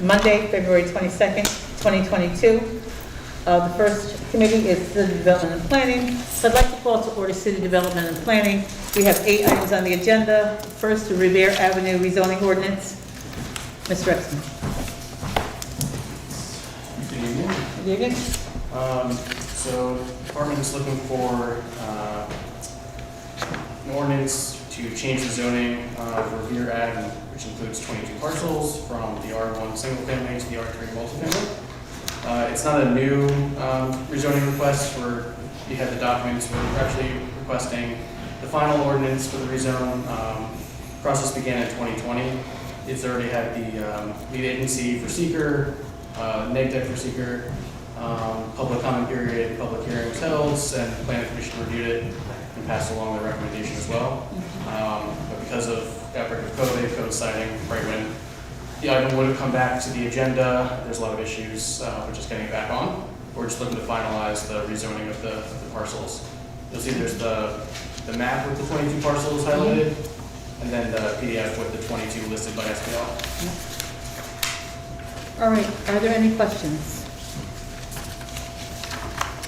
Monday, February 22nd, 2022. The first committee is City Development and Planning. So I'd like to call to order City Development and Planning. We have 8 items on the agenda. First, the Revere Avenue rezoning ordinance. Mr. Exton. Good evening. Good evening. So the department is looking for an ordinance to change the zoning for Revere Ave, which includes 22 parcels from the R1 single family to the R3 multifamily. It's not a new rezoning request. You have the documents. We're actually requesting the final ordinance for the rezone. Process began in 2020. It's already had the lead agency for seeker, neg deck for seeker, public comment period, public hearing was held, and the planning commission reviewed it and passed along the recommendation as well. But because of the outbreak of COVID coinciding right when the item would have come back to the agenda, there's a lot of issues. We're just getting it back on. We're just looking to finalize the rezoning of the parcels. You'll see there's the map with the 22 parcels highlighted, and then the PDF with the 22 listed by SPL. All right, are there any questions?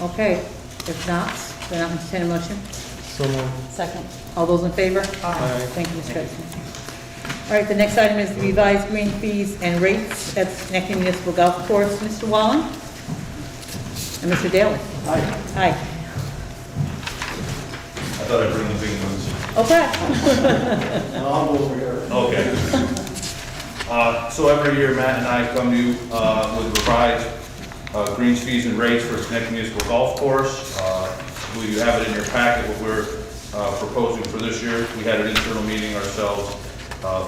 Okay, if not, then I'll entertain a motion. So moved. Second. All those in favor? Aye. Thank you, Mr. Exton. All right, the next item is the revised green fees and rates at Schenectady Municipal Golf Course. Mr. Wallen? And Mr. Daly? Hi. Hi. I thought I'd bring the big ones. Okay. I'll go over here. Okay. So every year, Matt and I come to you with revised greens, fees, and rates for Schenectady Municipal Golf Course. You have it in your packet, what we're proposing for this year. We had an internal meeting ourselves,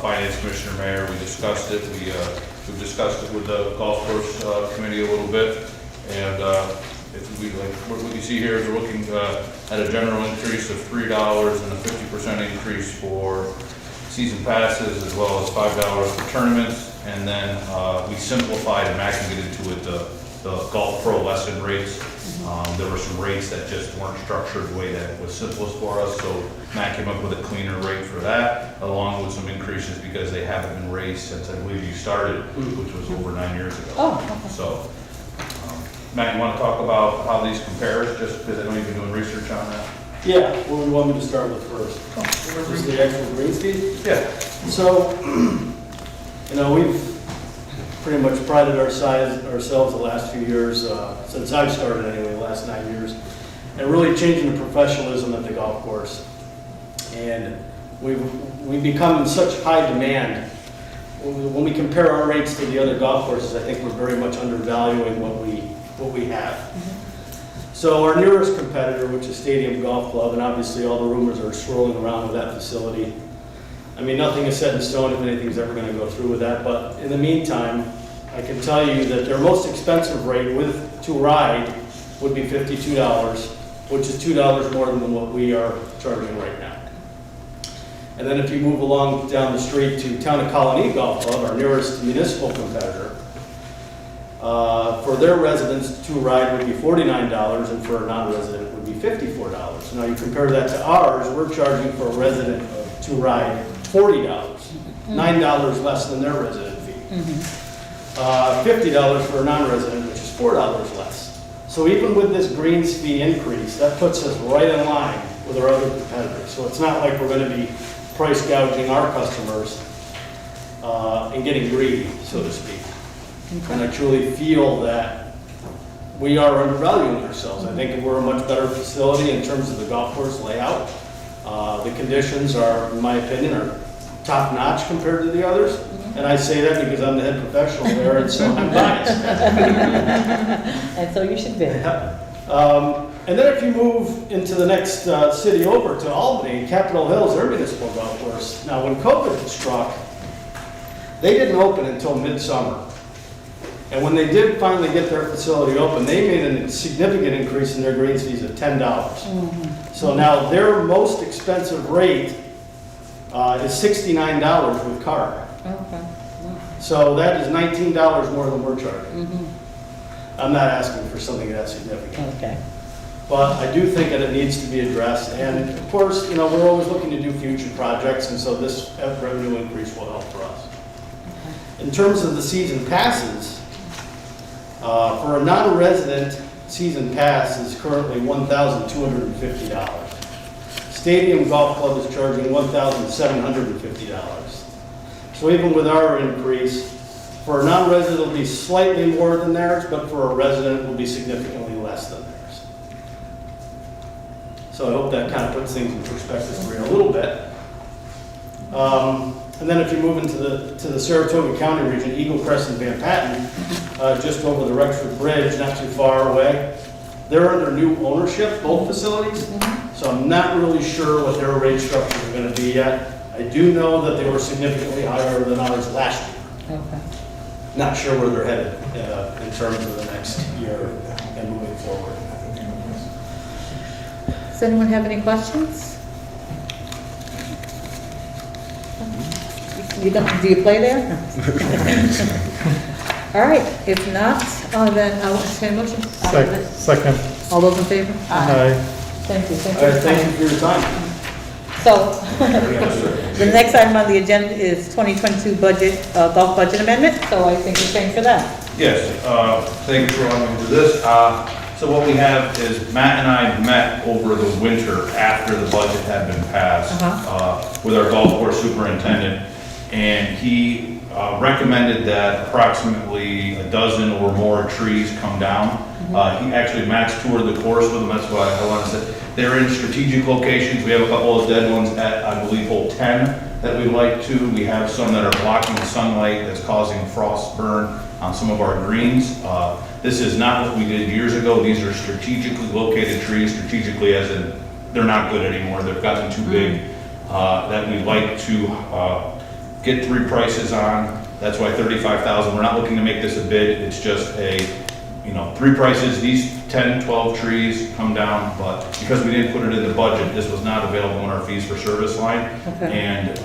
Finance Commissioner, Mayor, we discussed it. We've discussed it with the golf course committee a little bit. And what you see here is we're looking at a general increase of $3 and a 50% increase for season passes, as well as $5 for tournaments. And then we simplified, and Matt can get into it, the Golf Pro lesson rates. There were some rates that just weren't structured the way that was simplest for us, so Matt came up with a cleaner rate for that, along with some increases because they haven't been raised since I believe you started, which was over 9 years ago. Oh, okay. So, Matt, you want to talk about how these compare, just because I know you've been doing research on that? Yeah, what do you want me to start with first? Just the actual greens fee? Yeah. So, we've pretty much prided ourselves the last few years, since I've started anyway, the last 9 years, and really changing the professionalism at the golf course. And we've become in such high demand. When we compare our rates to the other golf courses, I think we're very much undervaluing what we have. So our nearest competitor, which is Stadium Golf Club, and obviously all the rumors are swirling around with that facility. I mean, nothing is set in stone if anything's ever going to go through with that, but in the meantime, I can tell you that their most expensive rate to ride would be $52, which is $2 more than what we are charging right now. And then if you move along down the street to Town of Colony Golf Club, our nearest municipal competitor, for their residents to ride would be $49, and for a non-resident would be $54. Now you compare that to ours, we're charging for a resident to ride $40, $9 less than their resident fee. $50 for a non-resident, which is $4 less. So even with this greens fee increase, that puts us right in line with our other competitors. So it's not like we're going to be price gouging our customers and getting greedy, so to speak. And I truly feel that we are undervaluing ourselves. I think we're a much better facility in terms of the golf course layout. The conditions are, in my opinion, are top-notch compared to the others. And I say that because I'm the head professional there, and so I'm biased. And so you should be. And then if you move into the next city over to Albany, Capitol Hill's their municipal golf course. Now, when COVID struck, they didn't open until midsummer. And when they did finally get their facility open, they made a significant increase in their greens fees of $10. So now their most expensive rate is $69 with card. Okay. So that is $19 more than we're charging. I'm not asking for something that significant. Okay. But I do think that it needs to be addressed. And of course, we're always looking to do future projects, and so this revenue increase will help for us. In terms of the season passes, for a non-resident, season pass is currently $1,250. Stadium Golf Club is charging $1,750. So even with our increase, for a non-resident it'll be slightly more than theirs, but for a resident it will be significantly less than theirs. So I hope that kind of puts things in perspective for you a little bit. And then if you move into the Saratoga County region, Eagle Crest and Van Patten, just over the Rexford Bridge, not too far away, they're under new ownership, both facilities. So I'm not really sure what their rate structures are going to be yet. I do know that they were significantly higher than ours last year. Okay. Not sure where they're headed in terms of the next year and moving forward. Does anyone have any questions? Do you play there? All right, if not, then I'll entertain a motion. Second. All those in favor? Aye. Thank you, thank All right, you. thank you for your time. So, the next item on the agenda is 2022 budget, golf budget amendment, so I think you're paying for that. Yes, thank you for allowing me to do this. So what we have is Matt and I met over the winter after the budget had been passed with our golf course superintendent, and he recommended that approximately a dozen or more trees come down. Matt's toured the course with them, that's why I want to say. They're in strategic locations. We have a couple of dead ones at, I believe, hole 10 that we'd like to. We have some that are blocking sunlight that's causing frost burn on some of our greens. This is not what we did years ago. These are strategically located trees, strategically as in they're not good anymore. They've gotten too big, that we'd like to get 3 prices on. That's why $35,000. We're not looking to make this a bid. It's just a, 3 prices. These 10, 12 trees come down, but because we didn't put it in the budget, this was not available in our fees for service line. Okay. And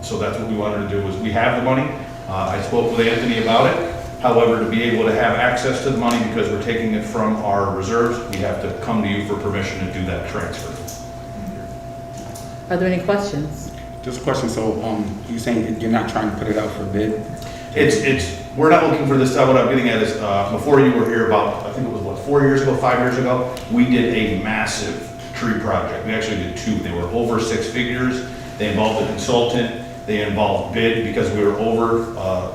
so that's what we wanted to do, was we have the money. I spoke with Anthony about it. However, to be able to have access to the money, because we're taking it from our reserves, we have to come to you for permission to do that transfer. Are there any questions? Just a question, so you're saying you're not trying to put it out for bid? We're not looking for this, what I'm getting at is, before you were here about, I think it was 5 years ago, we did a massive tree project. We actually did 2. They were over 6 figures. They involved a consultant. They involved bid because we were over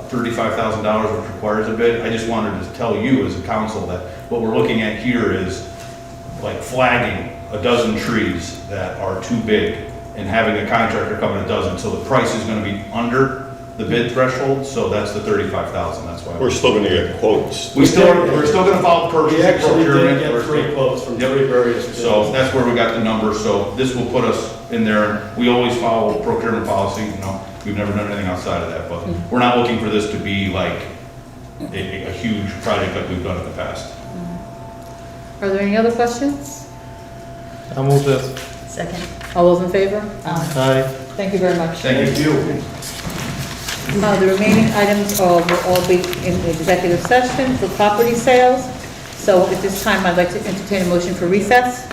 $35,000, which requires a bid. I just wanted to tell you as a council that what we're looking at here is like flagging a dozen trees that are too big and having a contractor come in a dozen. So the price is going to be under the bid threshold, so that's the $35,000. That's why We're still gonna get quotes. we're still going to follow purchase We actually procurement. did get 3 quotes from 3 various bids. So that's where we got the number. So this will put us in there. We always follow procurement policy. We've never done anything outside of that, but we're not looking for this to be like a huge project like we've done in the past. Are there any other questions? I'll move this. Second. All those in favor? Aye. Thank you very much. Thank you. The remaining items will all be in executive session for property sales. So at this time, I'd like to entertain a motion for recess.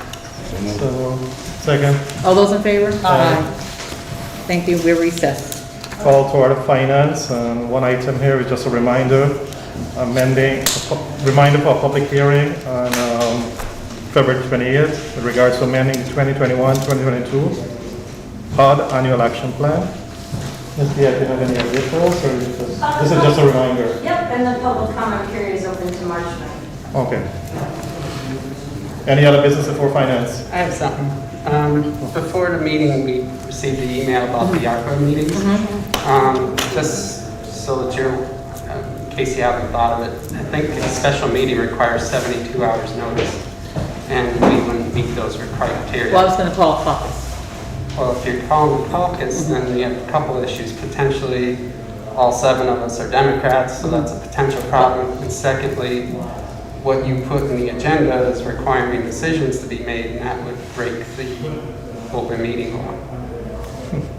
So, second. All those in favor? Aye. Thank you, we're recessed. Call to order finance, and one item here is just a reminder, reminder for a public hearing on February 28th with regards to amending 2021-2022 HUD Annual Action Plan. Ms. Dia, do you have any additionals, or this is just a reminder? Yep, and the public comment period is open to March 9th. Okay. Any other business before finance? I have something. Before the meeting, we received the email about the ARPA meetings. Just so that you're, in case you haven't thought of it, I think a special meeting requires 72 hours notice, and we wouldn't meet those criteria. Well, I was going to call a caucus. Well, if you're calling the caucus, then you have a couple issues. Potentially, all 7 of us are Democrats, so that's a potential problem. And secondly, what you put in the agenda is requiring decisions to be made, and that would break the open meeting law.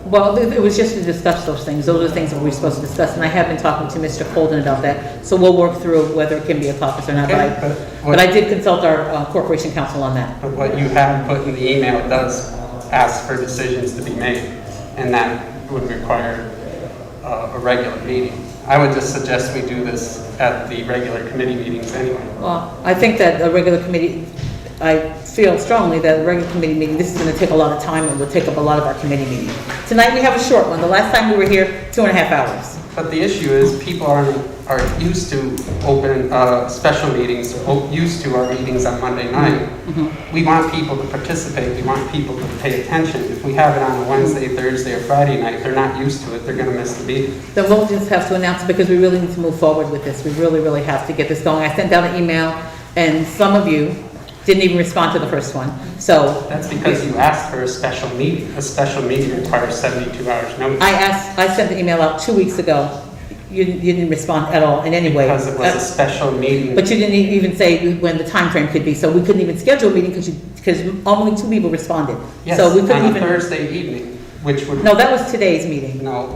Well, it was just to discuss those things. Those are the things that we're supposed to discuss, and I have been talking to Mr. Colden about that. So we'll work through whether it can be a caucus or not. But I did consult our corporation counsel on that. But what you have put in the email does ask for decisions to be made, and that would require a regular meeting. I would just suggest we do this at the regular committee meetings anyway. Well, I think that a regular committee, I feel strongly that a regular committee meeting, this is going to take a lot of time and will take up a lot of our committee meeting. Tonight, we have a short one. The last time we were here, 2.5 hours. But the issue is people are used to open special meetings, used to our meetings on Monday night. We want people to participate. We want people to pay attention. If we have it on a Wednesday, Thursday, or Friday night, they're not used to it. They're going to miss the meeting. Then we'll just have to announce it because we really need to move forward with this. We really, really have to get this going. I sent out an email, and some of you didn't even respond to the first one. So That's because you asked for a special meeting. A special meeting requires 72 hours notice. I sent the email out 2 weeks ago. You didn't respond at all in any way. Because it was a special meeting. But you didn't even say when the time frame could be, so we couldn't even schedule a meeting because only 2 people responded. Yes, So we couldn't on a even. Thursday evening, which would... No, that was today's meeting. No,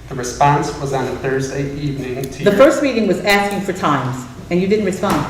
the response was on a Thursday evening to The your... first meeting was asking for times, and you didn't respond.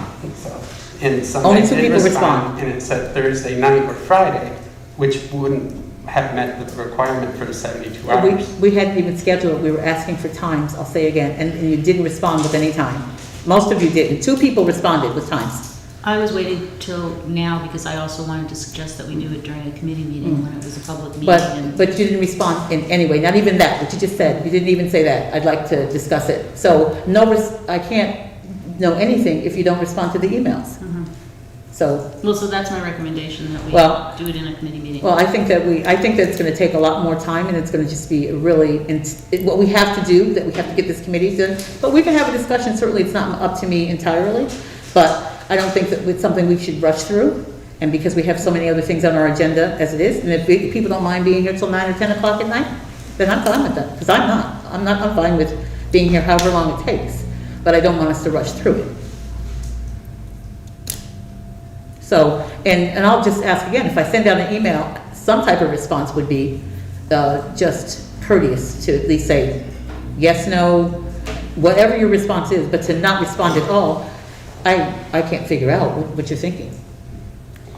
And Sunday Only 2 did people respond, respond. and it said Thursday night or Friday, which wouldn't have met the requirement for the 72 hours. We hadn't even scheduled it, we were asking for times, I'll say again, and you didn't respond with any time. Most of you didn't. 2 people responded with times. I was waiting till now because I also wanted to suggest that we do it during a committee meeting when it was a public meeting. But you didn't respond in any way, not even that, what you just said. You didn't even say that. I'd like to discuss it. So I can't know anything if you don't respond to the emails. So, Well, so that's my recommendation, that we Well- do it in a committee meeting. well, I think that it's gonna take a lot more time, and it's gonna just be really, what we have to do, that we have to get this committee done. But we can have a discussion, certainly it's not up to me entirely, but I don't think that it's something we should rush through. And because we have so many other things on our agenda as it is, and if people don't mind being here till 9 or 10 o'clock at night, then I'm fine with that, because I'm fine with being here however long it takes, but I don't want us to rush through it. So, and I'll just ask again, if I send out an email, some type of response would be just courteous to at least say yes, no, whatever your response is, but to not respond at all, I can't figure out what you're thinking.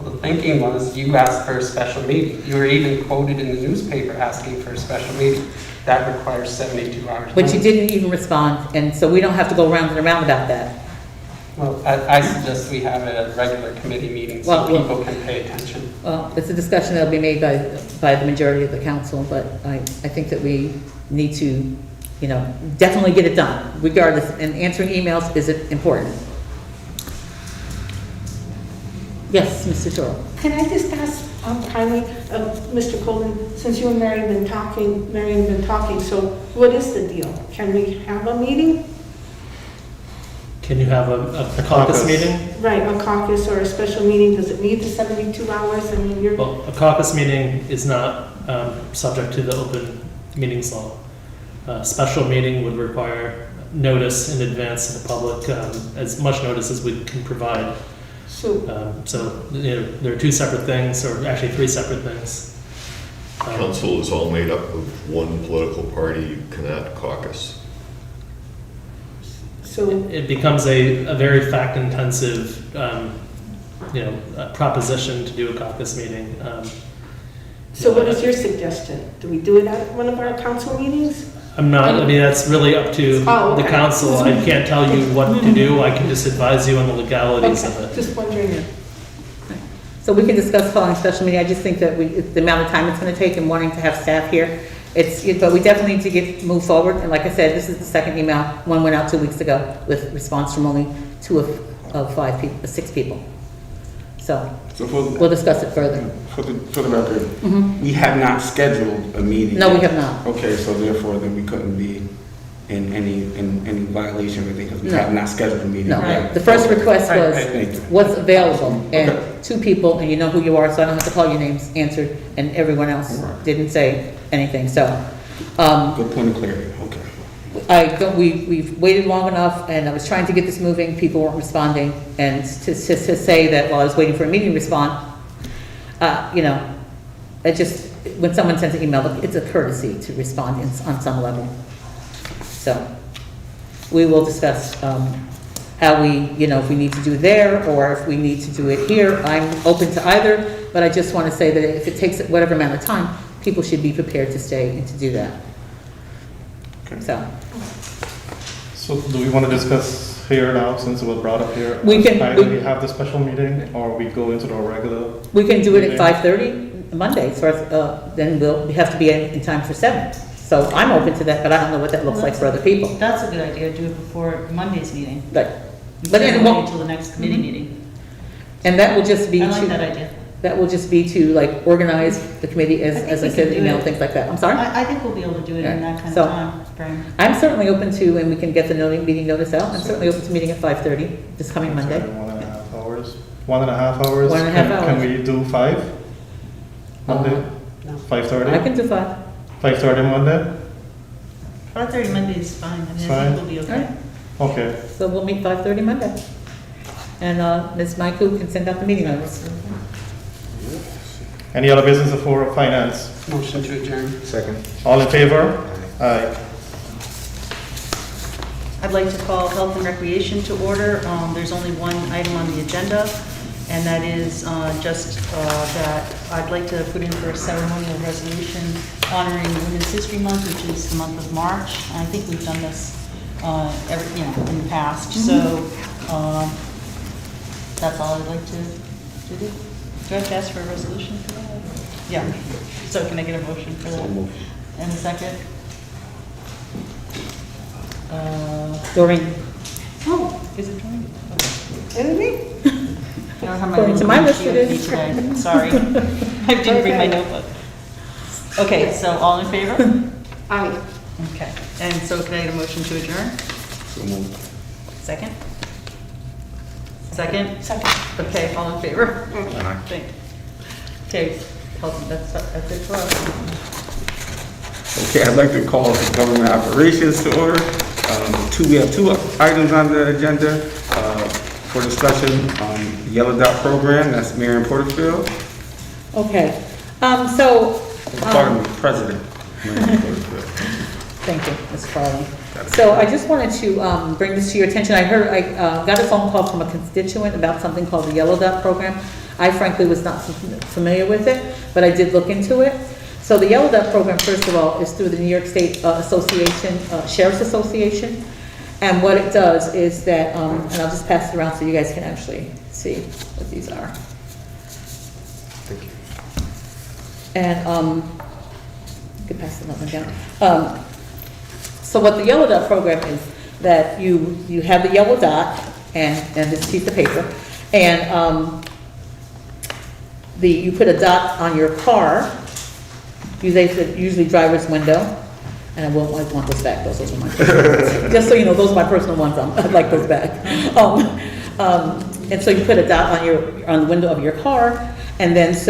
Well, the thinking was you asked for a special meeting. You were even quoted in the newspaper asking for a special meeting. That requires 72 hours. But you notice. didn't even respond, and so we don't have to go round and around about that. Well, I suggest we have it at a regular committee meeting so Well, people can pay attention. Well, it's a discussion that'll be made by the majority of the council, but I think that we need to, definitely get it done, regardless, and answering emails is important. Yes, Mr. Toro. Can I just ask, kindly, Mr. Colvin, since you and Mary have been talking, so what is the deal? Can we have a meeting? Can you have a caucus meeting? Right, a caucus or a special meeting, does it need the 72 hours? I mean, you're... Well, a caucus meeting is not subject to the open meetings law. A special meeting would require notice in advance to the public, as much notice as we can provide. So, There are 2 separate things, or actually 3 separate things. Council is all made up of one political party, you cannot caucus. so It becomes a very fact-intensive, proposition to do a caucus meeting. what is your suggestion? Do we do it at one of our council meetings? That's really up to Oh, the okay. council. I can't tell you what to do. I can just advise you on the legalities of Okay, it. just wondering. So we can discuss calling a special meeting. I just think that the amount of time it's going to take and wanting to have staff here, but we definitely need to move forward. And like I said, this is the second email. One went out 2 weeks ago with response from only 2 of 5 people, 6 people. So we'll discuss it further. For the record, we have not scheduled a meeting. No, we have not. Okay, so therefore then we couldn't be in any violation of anything because we No. have not scheduled a meeting. No, yet. the first request was Thank you. what's available, and Okay. 2 people, and you know who you are, so I don't have to call your names, answered, and everyone else Right. didn't say anything, so. Good point of clarity, okay. We've waited long enough, and I was trying to get this moving, people weren't responding, and to say that while I was waiting for a meeting to respond, it just, when someone sends an email, look, it's a courtesy to respond on some level. So, we will discuss how if we need to do it there, or if we need to do it here. I'm open to either, but I just want to say that if it takes whatever amount of time, people should be prepared to stay and to do that. So, So do we want to discuss here now, since it was brought up here? We can- Finally have the special meeting, or we go into the regular? We can do it at meeting? 5:30 Monday, so then we have to be in time for 7. So I'm open to that, but I don't know what that looks like for other people. That's a good idea, do it before Monday's meeting. But Instead then of it waiting won't, until the next committee meeting. and that will just be I like that to, idea. that will just be to like organize the committee as think I we said, can do email, it. things like that. I'm sorry? I think we'll be able to do it in that kind So- of time frame. I'm certainly open to, and we can get the meeting notice out, I'm certainly open to meeting at 5:30 this coming Monday. 1.5 hours. 1.5 hours? 1.5 Can hours. we do 5? Monday? No. 5:30? I can do 5. 5:30 Monday? 5:30 Monday is fine, I It's mean, I fine. think we'll be okay. Okay. So we'll meet 5:30 Monday. And Ms. Maiku can send out the meeting notice. Any other business for finance? Motion to adjourn. Second. All in favor? Aye. I'd like to call Health and Recreation to order. There's only one item on the agenda, and that is that I'd like to put in for a ceremonial resolution honoring Women's History Month, which is the month of March. I think we've done this in the past, so that's all I'd like to do. Do I have to ask for a resolution for that? Yeah. So can I get a motion for that? And a second? Doreen. Oh, is it Doreen? Is it me? I don't have my According to little my green list, sheet it with me is. today. Sorry. I didn't bring my notebook. Okay, so all in favor? Aye. Okay, and so can I get a motion to adjourn? So moved. Second? Second? Second. Okay, all in favor? Aye. Thank- Okay, that's it for us. Okay, I'd like to call government operations to order. We have two items on the agenda for discussion. The Yellow Dot program, that's Mayor in Porterfield. Okay, Pardon me, President. Mayor in Porterfield. thank you, Ms. Carlin. So I just wanted to bring this to your attention. I got a phone call from a constituent about something called the Yellow Dot program. I frankly was not familiar with it, but I did look into it. So the Yellow Dot program, first of all, is through the New York State Association, Sheriff's Association. And what it does is that, and I'll just pass it around so you guys can actually see what these are. Thank you. And, you can pass the one down. So what the Yellow Dot program is, that you have the yellow dot and this piece of paper, and you put a dot on your car, usually driver's window, and I won't want those back, those are mine. Just so you know, those are my personal ones, I'd like those back. And so you put a dot on the window of your car, and then this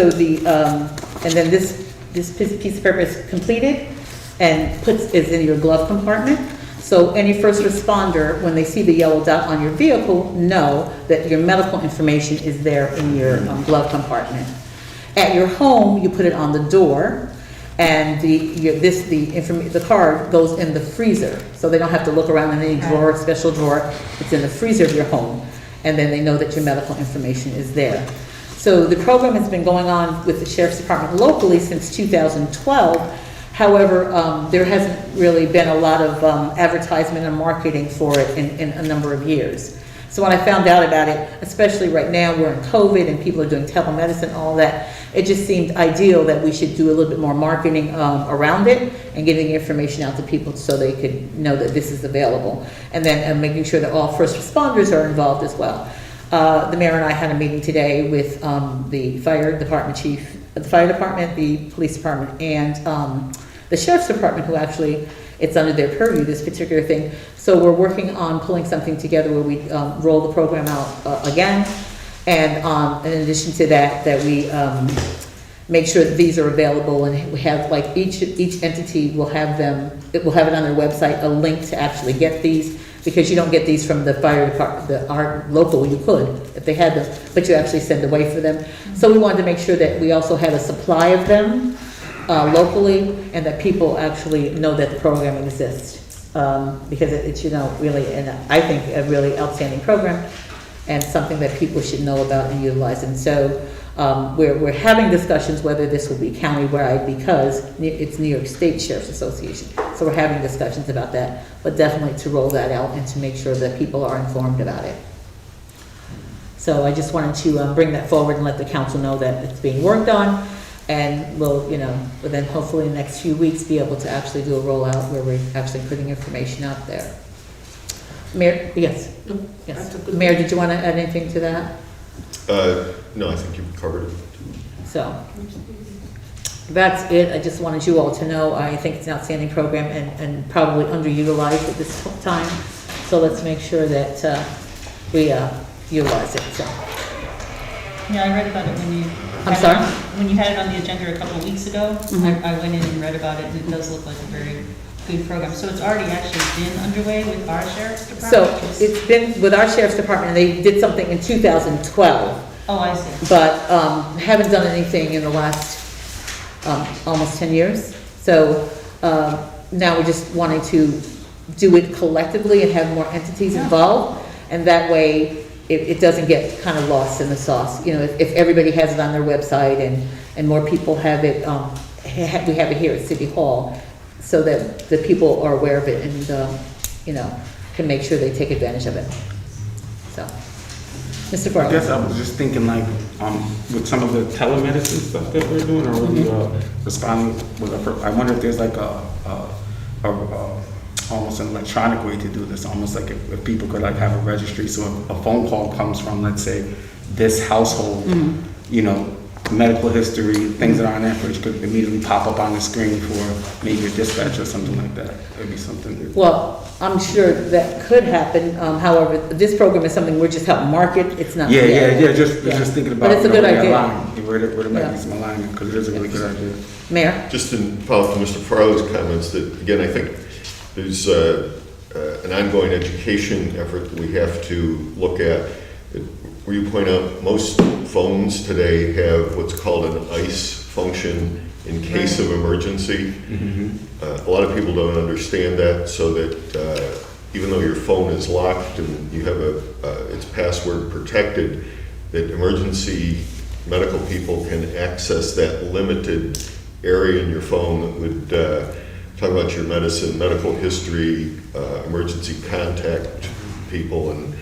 piece of paper is completed and is in your glove compartment. So any first responder, when they see the yellow dot on your vehicle, know that your medical information is there in your glove compartment. At your home, you put it on the door, and the card goes in the freezer, so they don't have to look around in any drawer, special drawer. It's in the freezer of your home, and then they know that your medical information is there. So the program has been going on with the Sheriff's Department locally since 2012. However, there hasn't really been a lot of advertisement and marketing for it in a number of years. So when I found out about it, especially right now, we're in COVID and people are doing telemedicine, all that, it just seemed ideal that we should do a little bit more marketing around it and getting information out to people so they could know that this is available. And then making sure that all first responders are involved as well. The mayor and I had a meeting today with the fire department chief, the fire department, the police department, and the sheriff's department, who actually, it's under their purview, this particular thing. So we're working on pulling something together where we roll the program out again. And in addition to that we make sure that these are available, and we have, like, each entity will have it will have it on their website, a link to actually get these, because you don't get these from the fire department, our local, you could, if they had them, but you actually send away for them. So we wanted to make sure that we also had a supply of them locally, and that people actually know that the program exists. Because it's, really, and I think a really outstanding program, and something that people should know about and utilize. And so we're having discussions whether this will be countywide, because it's New York State Sheriff's Association. So we're having discussions about that, but definitely to roll that out and to make sure that people are informed about it. So I just wanted to bring that forward and let the council know that it's being worked on, and we'll, then hopefully in the next few weeks be able to actually do a rollout where we're actually putting information out there. Mayor, yes. Yes. Mayor, did you want to add anything to that? No, I think you've covered it. So, that's it. I just wanted you all to know, I think it's an outstanding program and probably underutilized at this time. So let's make sure that we utilize it, so. Yeah, I read about it when you. I'm sorry? When you had it on the agenda a couple of weeks ago, Mhm. I went in and read about it, and it does look like a very good program. So it's already actually been underway with our sheriff's department? So it's been with our sheriff's department, and they did something in 2012, Oh, I see. but haven't done anything in the last almost 10 years. So now we're just wanting to do it collectively and have more entities involved, and that way it doesn't get kind of lost in the sauce. If everybody has it on their website and more people have it, we have it here at City Hall, so that the people are aware of it and, can make sure they take advantage of it. So, Mr. I Farley. guess I was just thinking like, with some of the telemedicine stuff that we're doing, or really responding with I wonder if there's like almost an electronic way to do this, almost like if people could like have a registry, so if a phone call comes from, let's say, this household, medical history, things that are on that footage could immediately pop up on the screen for maybe a dispatch or something like that. That'd be something. Well, I'm sure that could happen. However, this program is something we're just helping market. It's not. Just thinking about. But it's a good idea. Where there might be some alignment, because it is a really good idea. Mayor? Just in follow-up to Mr. Farley's comments, that again, I think there's an ongoing education effort that we have to look at. Where you point out, most phones today have what's called an ICE function in case of emergency. A lot of people don't understand that, so that even though your phone is locked and you have it's password protected, that emergency medical people can access that limited area in your phone that would talk about your medicine, medical history, emergency contact people, and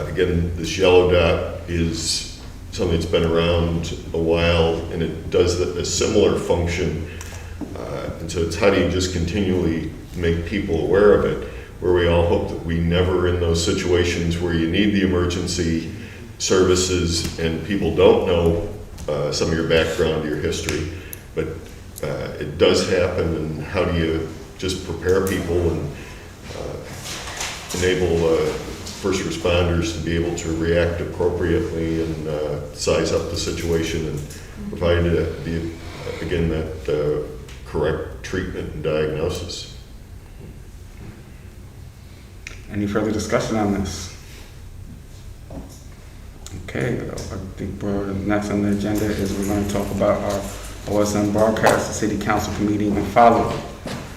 again, this yellow dot is something that's been around a while, and it does a similar function. And so it's how do you just continually make people aware of it, where we all hope that we never in those situations where you need the emergency services and people don't know some of your background, your history, but it does happen, and how do you just prepare people and enable first responders to be able to react appropriately and size up the situation and provide that correct treatment and diagnosis. Any further discussion on this? Okay, I think next on the agenda is we're going to talk about our OSM broadcast, the City Council meeting and follow-up.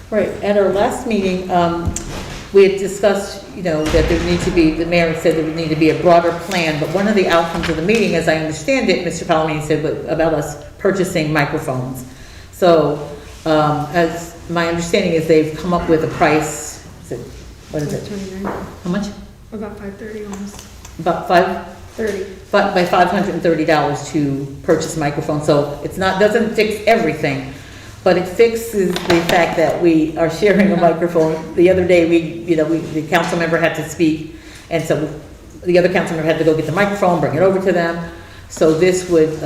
Right, at our last meeting, we had discussed, that there needs to be, the mayor said there would need to be a broader plan, but one of the outcomes of the meeting, as I understand it, Mr. Palomini said about us purchasing microphones. So, as my understanding is they've come up with a price, what is it? How much? About $530 almost. About $530 by $530 to purchase microphones. So it's doesn't fix everything, but it fixes the fact that we are sharing a microphone. The other day, the council member had to speak, and so the other council member had to go get the microphone, bring it over to them. So this would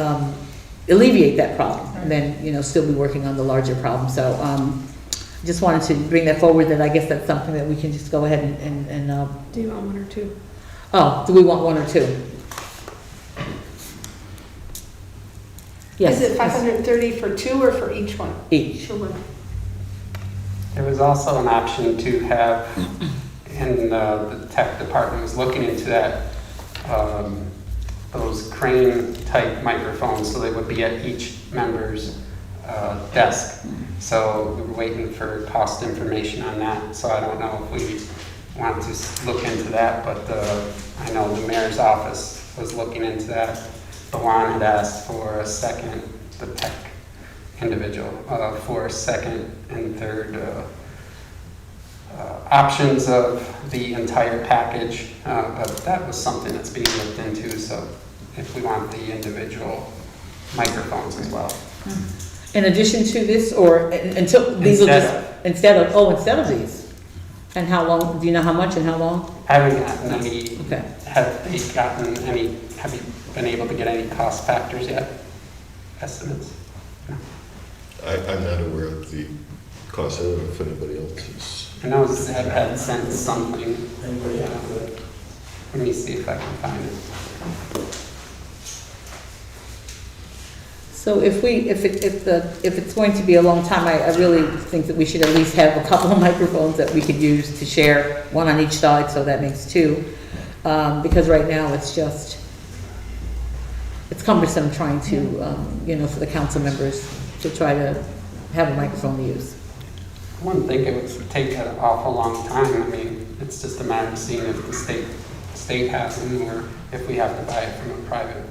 alleviate that problem, and then, still be working on the larger problem. So just wanted to bring that forward, that I guess that's something that we can just go ahead and Do you want one or two? Oh, do we want one or two? Yes. Is it $530 for two or for each one? Each. For one. There was also an option to have, and the tech department was looking into that, those crane type microphones, so they would be at each member's desk. So we were waiting for cost information on that, so I don't know if we want to look into that, but I know the mayor's office was looking into that. Juan had asked for the tech individual, for a second and third options of the entire package, but that was something that's being looked into, so if we want the individual microphones as well. In addition to this, or until, these will just, instead of these? And how long, do you know how much and how long? I haven't gotten any, Okay. have you been able to get any cost factors yet? Estimates? I'm not aware of the cost of it, if anybody else is. I know Zeb had sent something. Let me see if I can find it. So if it's going to be a long time, I really think that we should at least have a couple of microphones that we could use to share, one on each side, so that makes two. Because right now, it's cumbersome trying to, for the council members to try to have a microphone to use. I wouldn't think it would take an awful long time. I mean, it's just a matter of seeing if the state has them or if we have to buy it from a private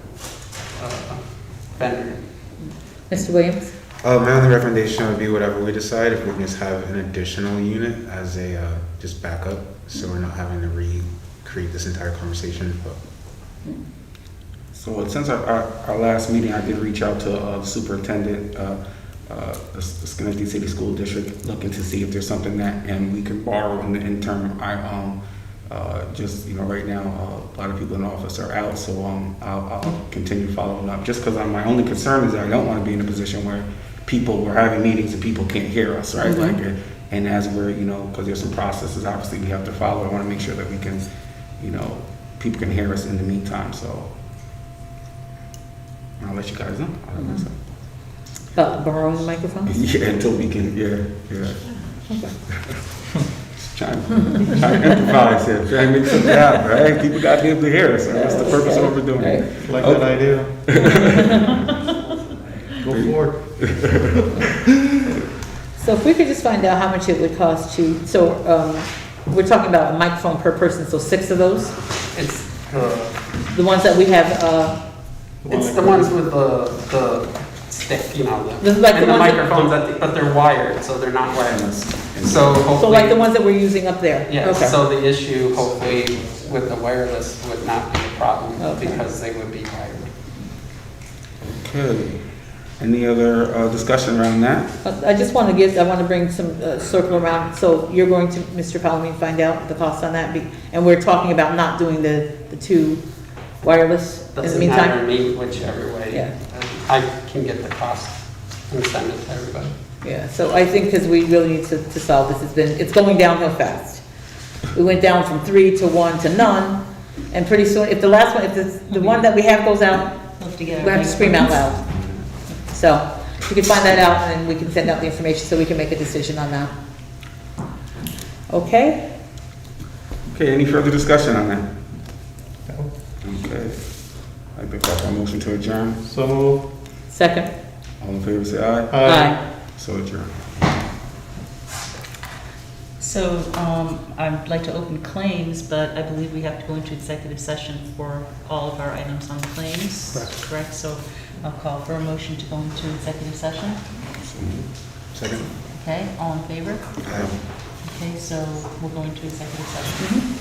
vendor. Mr. Williams? My only recommendation would be whatever we decide, if we can just have an additional unit as a just backup, so we're not having to recreate this entire conversation. But So since our last meeting, I did reach out to the superintendent, the Schenectady City School District, looking to see if there's something that we can borrow in the interim. Right now, a lot of people in the office are out, so I'll continue following up. Just because my only concern is that I don't want to be in a position where we're having meetings and people can't hear us, right? Mm-hmm. And as we're, because there's some processes obviously we have to follow. I want to make sure that we can, people can hear us in the meantime. So I'll let you guys know. About borrowing the microphones? Yeah, until we can. Yeah. Okay. Trying to improvise here, trying to make something happen, right? People got to be able to hear us, so that's the purpose of what we're doing. Right. Like that idea. Go forward. So if we could just find out how much it would cost we're talking about a microphone per person, so 6 of those? It's The ones that we have, it's the ones with the stick, the and the ones microphones, but they're wired, so they're not wireless. So hopefully, so like the ones that we're using up there? yeah. Okay. So the issue, hopefully, with the wireless would not be a problem because they would be wired. Okay. Any other discussion around that? I want to bring some circle around. So you're going to, Mr. Palomine, find out the cost on that, and we're talking about not doing the 2 wireless in the Doesn't meantime? matter to me whichever way. Yeah. I can get the cost and send it to everybody. Yeah, so I think because we really need to solve this, it's going downhill fast. We went down from 3 to 1 to none, and pretty soon, if the last one, if the one that we have goes out, We'll have to we have to scream out loud. So, if you can find that out, and then we can send out the information so we can make a decision on that. Okay? Okay, any further discussion on that? Okay. I think that's our motion to adjourn. So move. Second? All in favor, say aye. Aye. So adjourn. So I'd like to open claims, but I believe we have to go into executive session for all of our items on claims. Correct. So I'll call for a motion to go into executive session. second. Okay, all in favor? Aye. Okay, so we'll go into executive session.